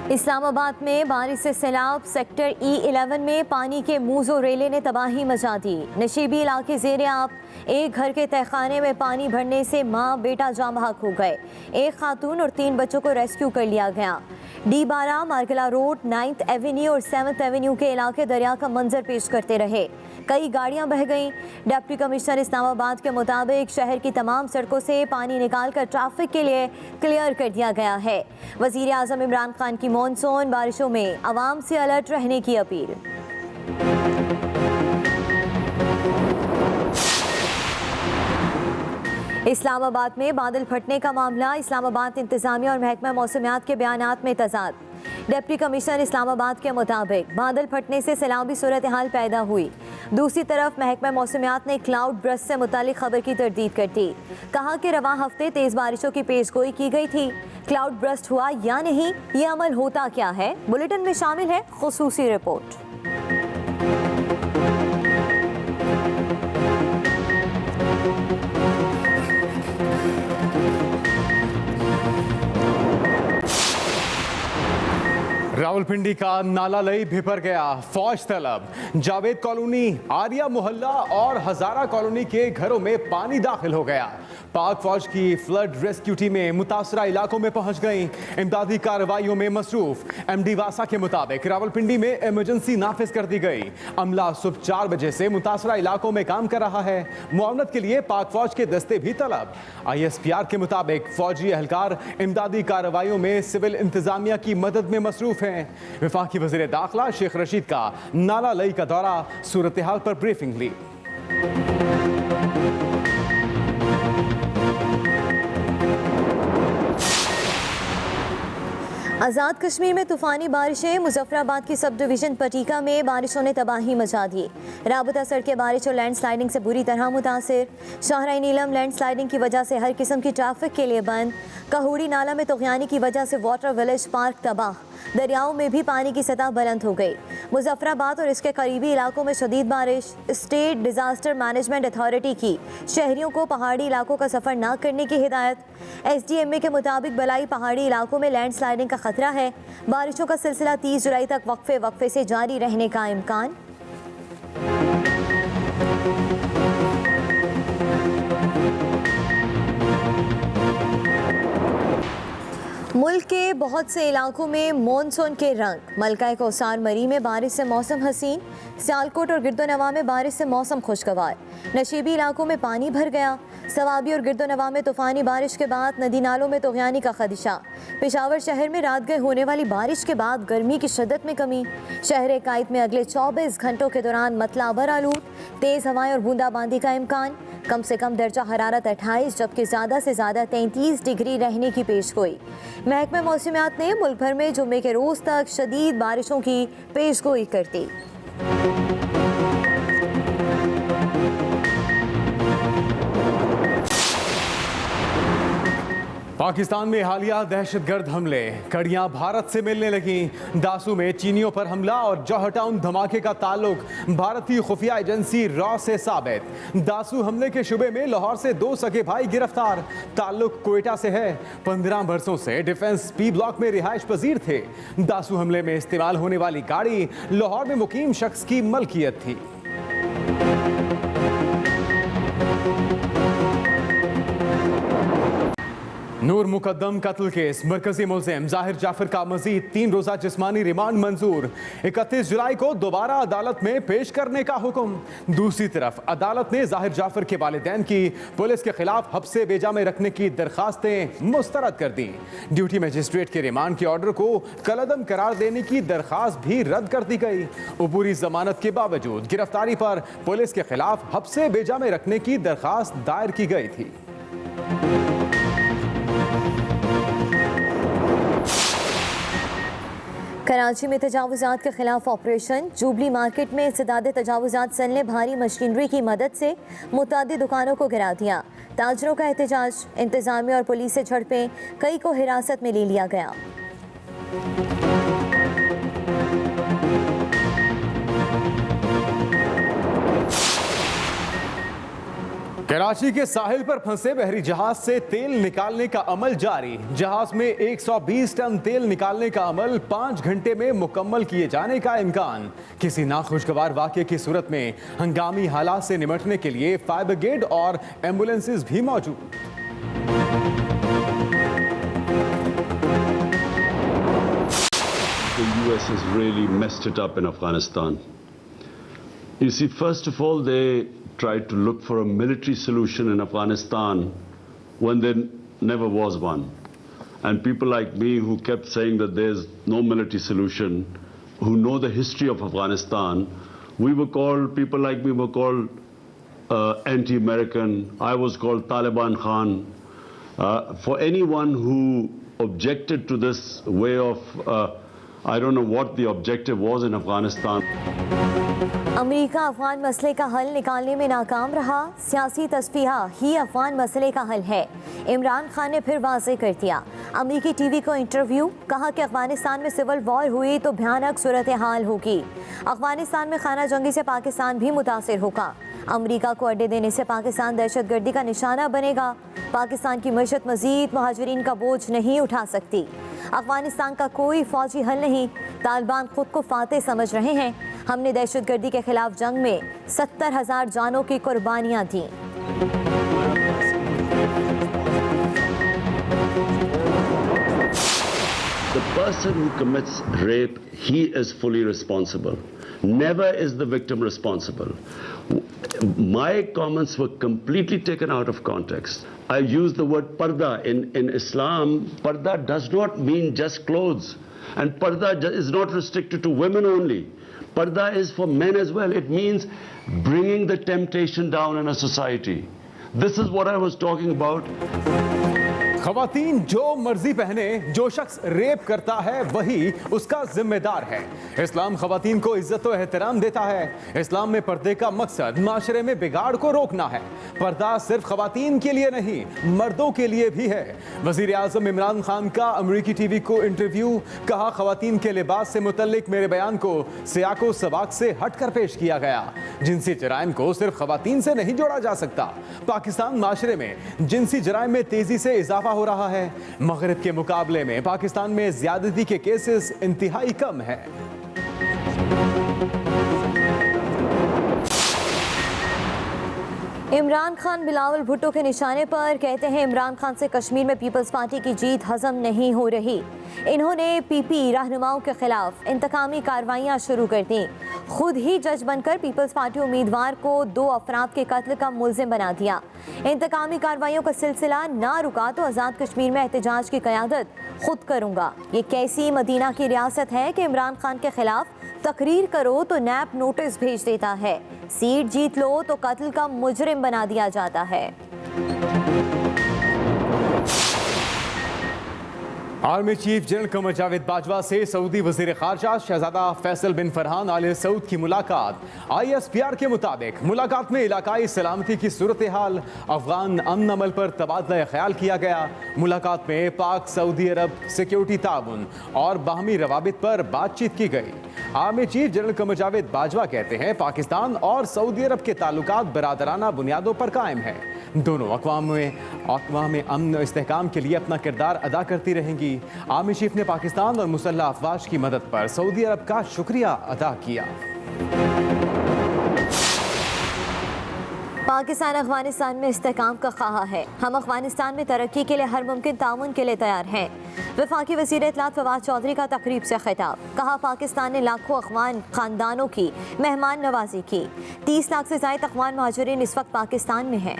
इस्लामाबाद में बारिश से सैलाब, सेक्टर E11 में पानी के मूजो रेले ने तबाही मचा दी। नशीबी इलाके जेरे आप, एक घर के तहखाने में पानी भरने से मां बेटा जाम बहक हो गए। एक खातून और 3 बच्चों को रेस्क्यू कर लिया गया। D12, मार्गला रोड, 9th एवेन्यू और 7th एवेन्यू के इलाके दरिया का मंजर पेश करते रहे। कई गाड़ियां बह गईं। डिप्टी कमिश्नर इस्लामाबाद के मुताबिक शहर की तमाम सड़कों से पानी निकालकर ट्रैफिक के लिए क्लियर कर दिया गया है। वजीर आजम इमरान खान की मॉनसून बारिशों में आवाम से अलर्ट रहने की अपील। इस्लामाबाद में बादल फटने का मामला, इस्लामाबाद इंतजामिया और महकमा मौसमियात के बयानात में तजाद। डिप्टी कमिश्नर इस्लामाबाद के मुताबिक बादल फटने से सैलाबी सूरत हाल पैदा हुई। दूसरी तरफ महकमा मौसमियात ने क्लाउड ब्रस्ट से मुतालिक खबर की तरदीद कर दी। कहा कि रवां हफ्ते तेज बारिशों की पेशगोई की गई थी। क्लाउड ब्रस्ट हुआ या नहीं, ये अमल होता क्या है, बुलेटिन में शामिल है खुसूसी रिपोर्ट। रावलपिंडी का नाला लई भिपर गया, फौज तलब। जावेद कॉलोनी, आर्या मोहल्ला और हजारा कॉलोनी के घरों में पानी दाखिल हो गया। पाक फौज की फ्लड रेस्क्यू टीमें मुतासरा इलाकों में पहुंच गईं, इमदादी कार्रवाइयों में मसरूफ। एमडी वासा के मुताबिक रावलपिंडी में इमरजेंसी नाफिज कर दी गई। अमला सुबह 4 बजे से मुतासरा इलाकों में काम कर रहा है। मुआवनत के लिए पाक फौज के दस्ते भी तलब। ISPR के मुताबिक फौजी एहलकार इमदादी कार्रवाइयों में सिविल इंतजामिया की मदद में मसरूफ हैं। वफाकी वज़ीर दाखिला शेख रशीद का नाला लई का दौरा, सूरत हाल पर ब्रीफिंग ली। आज़ाद कश्मीर में तूफानी बारिशें, मुजफ्फराबाद की सब डिवीजन पटीका में बारिशों ने तबाही मचा दी। राबता सड़कें बारिश और लैंडस्लाइडिंग से बुरी तरह मुतासिर। शाहराह नीलम लैंडस्लाइडिंग की वजह से हर किस्म की ट्रैफिक के लिए बंद। कहूड़ी नाला में तगयानी की वजह से वाटर विलेज पार्क तबाह। दरियाओं में भी पानी की सतह बुलंद हो गई। मुजफ्फराबाद और इसके करीबी इलाकों में शदीद बारिश। स्टेट डिजास्टर मैनेजमेंट अथॉरिटी की शहरियों को पहाड़ी इलाकों का सफर न करने की हिदायत। SDMA के मुताबिक बलाई पहाड़ी इलाकों में लैंडस्लाइडिंग का खतरा है। बारिशों का सिलसिला 30 जुलाई तक वक्फे से जारी रहने का इम्कान। मुल्क के बहुत से इलाकों में मॉनसून के रंग। मलका कौसार मरी में बारिश से मौसम हसीन। सियालकोट और गिरदोनवा में बारिश से मौसम खुशगवार। नशीबी इलाकों में पानी भर गया। सवाबी और गिरदोनवा में तूफानी बारिश के बाद नदी नालों में तगयानी का खदशा। पेशावर शहर में रात गए होने वाली बारिश के बाद गर्मी की शिद्दत में कमी। शहर कायद में अगले 24 घंटों के दौरान मतलाबर आलूद, तेज़ हवाएं और बूंदाबांदी का इम्कान। कम से कम दर्जा हरारत 28 जबकि ज़्यादा से ज़्यादा 33 डिग्री रहने की पेशगोई। महकमा मौसमियात ने मुल्क भर में जुम्मे के रोज़ तक शदीद बारिशों की पेशगोई कर दी। पाकिस्तान में हालिया दहशतगर्द हमले, कड़ियां भारत से मिलने लगीं। दासू में चीनियों पर हमला और जौहर टाउन धमाके का ताल्लुक भारतीय खुफिया एजेंसी रॉ से साबित। दासू हमले के शुबे में लाहौर से 2 सगे भाई गिरफ्तार, ताल्लुक क्वेटा से है। 15 बरसों से डिफेंस P ब्लॉक में रिहाइश पजीर थे। दासू हमले में इस्तेमाल होने वाली गाड़ी लाहौर में मुकीम शख्स की मलकियत थी। नूर मुकद्दम कत्ल केस, मरकजी मुल्जिम जाहिर जाफर का मजीद 3 रोजा जिस्मानी रिमांड मंजूर। 31 जुलाई को दोबारा अदालत में पेश करने का हुक्म। दूसरी तरफ अदालत ने जाहिर जाफर के वालिदैन की पुलिस के खिलाफ हब्से बेजा में रखने की दरखास्तें मुस्तरद कर दी। ड्यूटी मजिस्ट्रेट के रिमांड के ऑर्डर को कलअदम करार देने की दरखास्त भी रद्द कर दी गई। अबूरी जमानत के बावजूद गिरफ्तारी पर पुलिस के खिलाफ हब्से बेजा में रखने की दरखास्त दायर की गई थी। कराची में तजावुजात के खिलाफ ऑपरेशन। जुबली मार्केट में इंसदाद तजावुजात सेल ने भारी मशीनरी की मदद से मुतादिद दुकानों को गिरा दिया। ताजरों का एहतजाज, इंतजामिया और पुलिस से झड़पें, कई को हिरासत में ले लिया गया। कराची के साहिल पर फंसे बहरी जहाज से तेल निकालने का अमल जारी। जहाज में 120 टन तेल निकालने का अमल 5 घंटे में मुकम्मल किए जाने का इम्कान। किसी नाखुशगवार वाकये की सूरत में हंगामी हालात से निपटने के लिए फायर ब्रिगेड और एम्बुलेंसेज भी मौजूद। The US has really messed it up in Afghanistan. You see, first of all, they tried to look for a military solution in Afghanistan when there never was one. And people like me who kept saying that there's no military solution, who know the history of Afghanistan, people like me were called anti-American. I was called Taliban Khan. For anyone who objected to this way of I don't know what the objective was in Afghanistan. America Afghan मसले का हल निकालने में नाकाम रहा। सियासी तस्फीहा ही अफगान मसले का हल है। इमरान खान ने फिर वाज़ेह कर दिया। अमेरिकी टीवी को इंटरव्यू, कहा कि अफगानिस्तान में सिविल वॉर हुई तो भयानक सूरत हाल होगी। अफगानिस्तान में खाना जंगी से पाकिस्तान भी मुतासिर होगा। अमेरिका को अड्डे देने से पाकिस्तान दहशतगर्दी का निशाना बनेगा। पाकिस्तान की मईशत मजीद मुहाजिरीन का बोझ नहीं उठा सकती। अफगानिस्तान का कोई फौजी हल नहीं। तालिबान खुद को फातेह समझ रहे हैं। हमने दहशतगर्दी के खिलाफ जंग में 70,000 जानों की कुर्बानियां दी। The person who commits rape, he is fully responsible. Never is the victim responsible. My comments were completely taken out of context. I used the word parda. In Islam, parda does not mean just clothes. And parda is not restricted to women only. Parda is for men as well. It means bringing the temptation down in a society. This is what I was talking about. खवातीन जो मर्जी पहने, जो शख्स rape करता है वही उसका जिम्मेदार है। इस्लाम खवातीन को इज्जत और एहतराम देता है। इस्लाम में पर्दे का मकसद माशरे में बिगाड़ को रोकना है। पर्दा सिर्फ खवातीन के लिए नहीं, मर्दों के लिए भी है। वजीर आजम इमरान खान का अमेरिकी टीवी को इंटरव्यू, कहा खवातीन के लिबास से मुतल्लिक मेरे बयान को सियाको सबाक से हटकर पेश किया गया। जिनसी जराइम को सिर्फ खवातीन से नहीं जोड़ा जा सकता। पाकिस्तान माशरे में जिनसी जराइम में तेजी से इजाफा हो रहा है। मगरिब के मुकाबले में पाकिस्तान में ज्यादती के केसेस इंतहाई कम है। इमरान खान बिलावल भुट्टो के निशाने पर, कहते हैं इमरान खान से कश्मीर में पीपल्स पार्टी की जीत हजम नहीं हो रही। इन्होंने पीपी रहनुमाओं के खिलाफ इंतकामी कार्रवाइयां शुरू कर दी। खुद ही जज बनकर पीपल्स पार्टी उम्मीदवार को 2 अफराद के कत्ल का मुल्जिम बना दिया। इंतकामी कार्रवाइयों का सिलसिला ना रुका तो आज़ाद कश्मीर में एहतजाज की क़यादत खुद करूँगा। ये कैसी मदीना की रियासत है कि इमरान खान के खिलाफ तकरीर करो तो नैब नोटिस भेज देता है, सीट जीत लो तो कत्ल का मुजरिम बना दिया जाता है। Army chief general Qamar Javed Bajwa से सऊदी वजीर खारजा शहजादा फैसल बिन फरहान आले सऊद की मुलाकात। ISPR के मुताबिक मुलाकात में इलाकाई सलामती की सूरत हाल, अफगान अमन अमल पर तबादला ख्याल किया गया। मुलाकात में पाक सऊदी अरब सिक्योरिटी ताउन और बाहमी रवाबित पर बातचीत की गई। Army chief general Qamar Javed Bajwa कहते हैं पाकिस्तान और सऊदी अरब के ताल्लुकात बरादराना बुनियादों पर कायम है। दोनों अक़वाम में अमन और इस्तेहकाम के लिए अपना किरदार अदा करती रहेंगी। आर्मी चीफ ने पाकिस्तान और मुसल्लह अफवाज की मदद पर सऊदी अरब का शुक्रिया अदा किया। पाकिस्तान अफगानिस्तान में इस्तेहकाम का ख्वाह है। हम अफगानिस्तान में तरक्की के लिए हर मुमकिन ताउन के लिए तैयार हैं। वफाकी वज़ीर इत्तलात फवाद चौधरी का तकरीब से खिताब, कहा पाकिस्तान ने लाखों अफगान खानदानों की मेहमान नवाजी की। 30 लाख से ज़ायद अफगान मुहाजिरीन इस वक्त पाकिस्तान में हैं।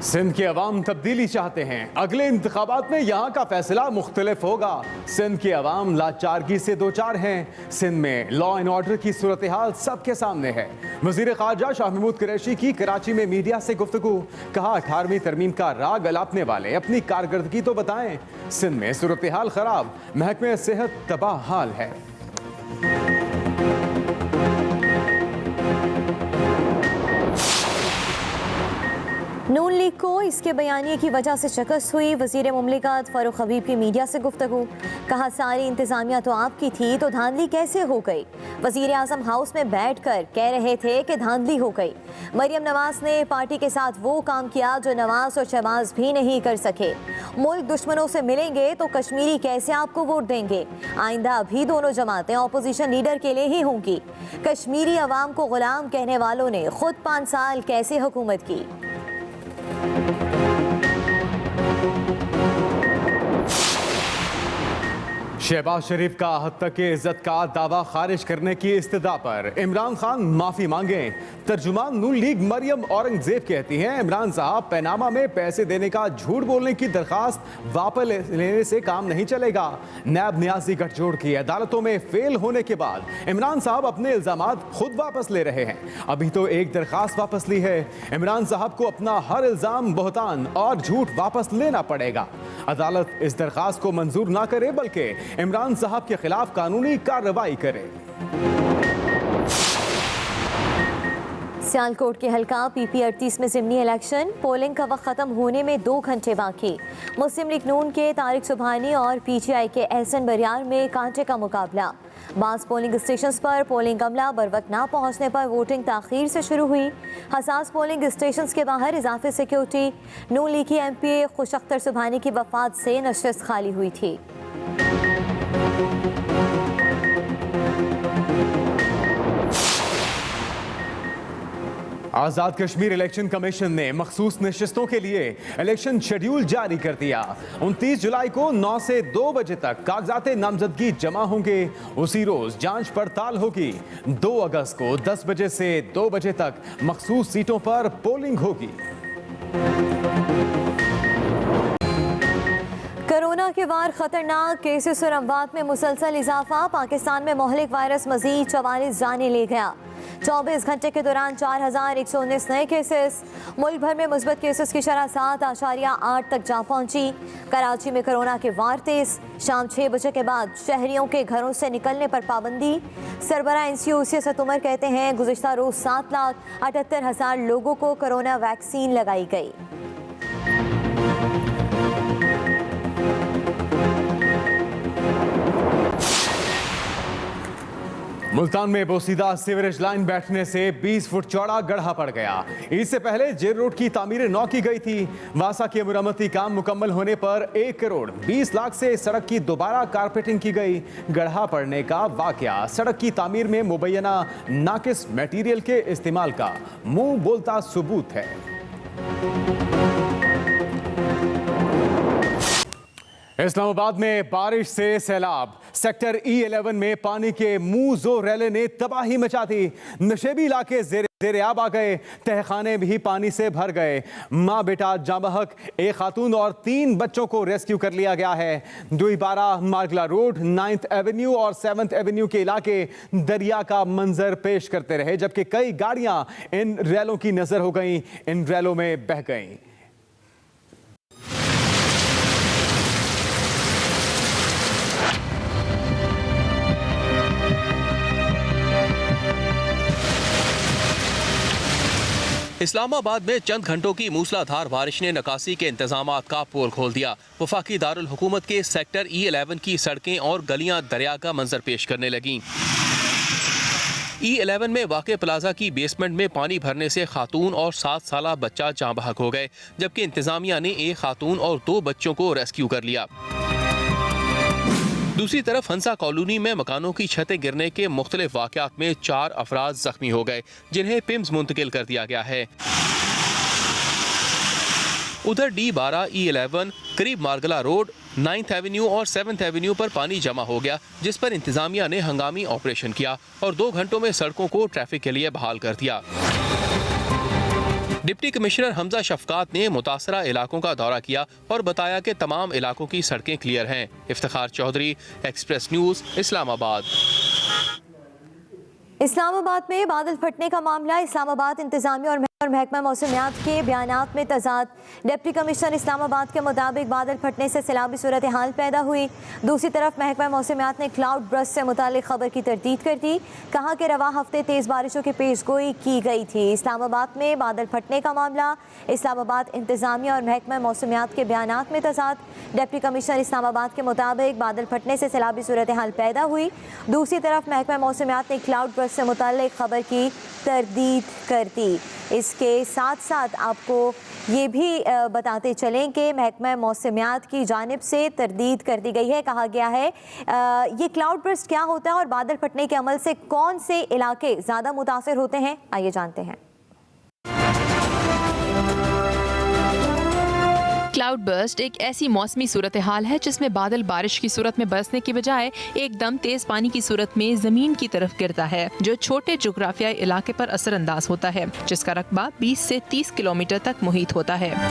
सिंध के अवाम तब्दीली चाहते हैं। अगले इंतखाबात में यहाँ का फैसला मुख्तलिफ होगा। सिंध के अवाम लाचारगी से दो चार हैं। सिंध में लॉ एंड ऑर्डर की सूरत हाल सबके सामने है। वजीर खारजा शाह महमूद कुरैशी की कराची में मीडिया से गुफ्तगू, कहा 18वीं तरमीम का राग अलापने वाले अपनी कारकर्दगी तो बताएं। सिंध में सूरत हाल खराब, महकमे सेहत तबाह हाल है। नून लीग को इसके बयानिए की वजह से शिकस्त हुई। वजीर मुमलिकत फारूक हबीब की मीडिया से गुफ्तगू, कहा सारी इंतजामिया तो आपकी थी तो धांधली कैसे हो गई। वजीर आजम हाउस में बैठकर कह रहे थे कि धांधली हो गई। मरियम नवाज ने पार्टी के साथ वो काम किया जो नवाज और शहबाज भी नहीं कर सके। मुल्क दुश्मनों से मिलेंगे तो कश्मीरी कैसे आपको वोट देंगे। आइंदा भी दोनों जमातें ऑपोजिशन लीडर के लिए ही होंगी। कश्मीरी अवाम को गुलाम कहने वालों ने खुद 5 साल कैसे हुकूमत की। शहबाज शरीफ का हद तक के इज्जत का दावा खारिज करने की इस्तदा पर इमरान खान माफी मांगे। तर्जुमान नून लीग मरियम औरंगजेब कहती हैं इमरान साहब पैनामा में पैसे देने का झूठ बोलने की दरखास्त वापस लेने से काम नहीं चलेगा। नैब नियाजी गठजोड़ की अदालतों में फेल होने के बाद इमरान साहब अपने इल्जामात खुद वापस ले रहे हैं। अभी तो एक दरखास्त वापस ली है। इमरान साहब को अपना हर इल्जाम बहतान और झूठ वापस लेना पड़ेगा। अदालत इस दरखास्त को मंजूर ना करे बल्कि इमरान साहब के खिलाफ कानूनी कार्रवाई करे। सियालकोट के हल्का पीपी 38 में ज़िमनी इलेक्शन, पोलिंग का वक्त खत्म होने में 2 घंटे बाकी। मुस्लिम लीग नून के तारिक सुबहानी और पीटीआई के एहसन बरियार में कांटे का मुकाबला। बास पोलिंग स्टेशन पर पोलिंग अमला बर वक्त ना पहुंचने पर वोटिंग ताखीर से शुरू हुई। हसास पोलिंग स्टेशन के बाहर इजाफी सिक्योरिटी। नून लीग की एमपी खुश अख्तर सुबहानी की वफात से नशिस्त खाली हुई थी। आज़ाद कश्मीर इलेक्शन कमीशन ने मखसूस नशिस्तों के लिए इलेक्शन शेड्यूल जारी कर दिया। 29 जुलाई को 9 से 2 बजे तक कागजात नामजदगी जमा होंगे। उसी रोज जांच पड़ताल होगी। 2 अगस्त को 10 बजे से 2 बजे तक मखसूस सीटों पर पोलिंग होगी। कोरोना के वार खतरनाक, केसेस और अमवात में मुसलसल इजाफा। पाकिस्तान में मोहलिक वायरस मजीद 44 जाने ले गया। 24 घंटे के दौरान 4119 नए केसेस। मुल्क भर में मुस्बत केसेस की शरह 7.8 तक जा पहुंची। कराची में कोरोना के वार तेज। शाम 6 बजे के बाद शहरियों के घरों से निकलने पर पाबंदी। सरबरा NCO असद उमर कहते हैं गुज़िश्ता रोज 7,78,000 लोगों को कोरोना वैक्सीन लगाई गई। मुल्तान में बोसीदा सीवरेज लाइन बैठने से 20 फुट चौड़ा गड्ढा पड़ गया। इससे पहले जेल रोड की तामीर 9 की गई थी। वासा की मुरम्मती काम मुकम्मल होने पर 1 करोड़ 20 लाख से सड़क की दोबारा कारपेटिंग की गई। गड्ढा पड़ने का वाकया सड़क की तामीर में मुबैना नाकिस मटेरियल के इस्तेमाल का मुंह बोलता सबूत है। इस्लामाबाद में बारिश से सैलाब। सेक्टर E11 में पानी के मुंह जो रैले ने तबाही मचा दी। नशेबी इलाके जेरे आब आ गए। तहखाने भी पानी से भर गए। माँ बेटा जाबहक, एक खातून और 3 बच्चों को रेस्क्यू कर लिया गया है। 212 मार्गला रोड, 9th एवेन्यू और 7th एवेन्यू के इलाके दरिया का मंजर पेश करते रहे, जबकि कई गाड़ियां इन रैलों की नजर हो गईं, इन रैलों में बह गईं। इस्लामाबाद में चंद घंटों की मूसलाधार बारिश ने निकासी के इंतजामात का पोल खोल दिया। वफाकी दारुल हुकूमत के सेक्टर E11 की सड़कें और गलियां दरिया का मंजर पेश करने लगीं। E11 में वाक़े प्लाजा की बेसमेंट में पानी भरने से खातून और 7 साला बच्चा जाँ बहक हो गए, जबकि इंतजामिया ने एक खातून और 2 बच्चों को रेस्क्यू कर लिया। दूसरी तरफ हंसा कॉलोनी में मकानों की छतें गिरने के मुख्तलिफ वाक़यात में 4 अफराद जख्मी हो गए, जिन्हें पिम्स मुंतकिल कर दिया गया है। उधर D12 E11 करीब मार्गला रोड, 9th एवेन्यू और 7th एवेन्यू पर पानी जमा हो गया, जिस पर इंतजामिया ने हंगामी ऑपरेशन किया और 2 घंटों में सड़कों को ट्रैफिक के लिए बहाल कर दिया। डिप्टी कमिश्नर हमजा शफकात ने मुतासरा इलाकों का दौरा किया और बताया कि तमाम इलाकों की सड़कें क्लियर हैं। Iftikhar Chaudhry, Express News, Islamabad. इस्लामाबाद में बादल फटने का मामला। इस्लामाबाद इंतजामिया और और महकमा मौसमियात के बयानात में तजाद। डिप्टी कमिश्नर इस्लामाबाद के मुताबिक बादल फटने से सैलाबी सूरत हाल पैदा हुई। दूसरी तरफ महकमा मौसमियात ने क्लाउड बर्स्ट से मुतालिक खबर की तरदीद कर दी। कहा कि रवा हफ्ते तेज़ बारिशों की पेशगोई की गई थी। इस्लामाबाद में बादल फटने का मामला। इस्लामाबाद इंतजामिया और महकमा मौसमियात के बयानात में तजाद। डिप्टी कमिश्नर इस्लामाबाद के मुताबिक बादल फटने से सैलाबी सूरत हाल पैदा हुई। दूसरी तरफ महकमा मौसमियात ने क्लाउड बर्स्ट से मुतालिक खबर की तरदीद कर दी। इसके साथ साथ आपको ये भी बताते चलें कि महकमा मौसमियात की जानिब से तरदीद कर दी गई है। कहा गया है ये क्लाउड बर्स्ट क्या होता है और बादल फटने के अमल से कौन से इलाके ज़्यादा मुतासिर होते हैं, आइए जानते हैं। क्लाउड बर्स्ट एक ऐसी मौसमी सूरत हाल है जिसमें बादल बारिश की सूरत में बरसने की बजाय एकदम तेज पानी की सूरत में जमीन की तरफ गिरता है, जो छोटे जोग्राफियाई इलाके पर असरअंदाज होता है, जिसका रकबा 20 से 30 किलोमीटर तक मुहित होता है।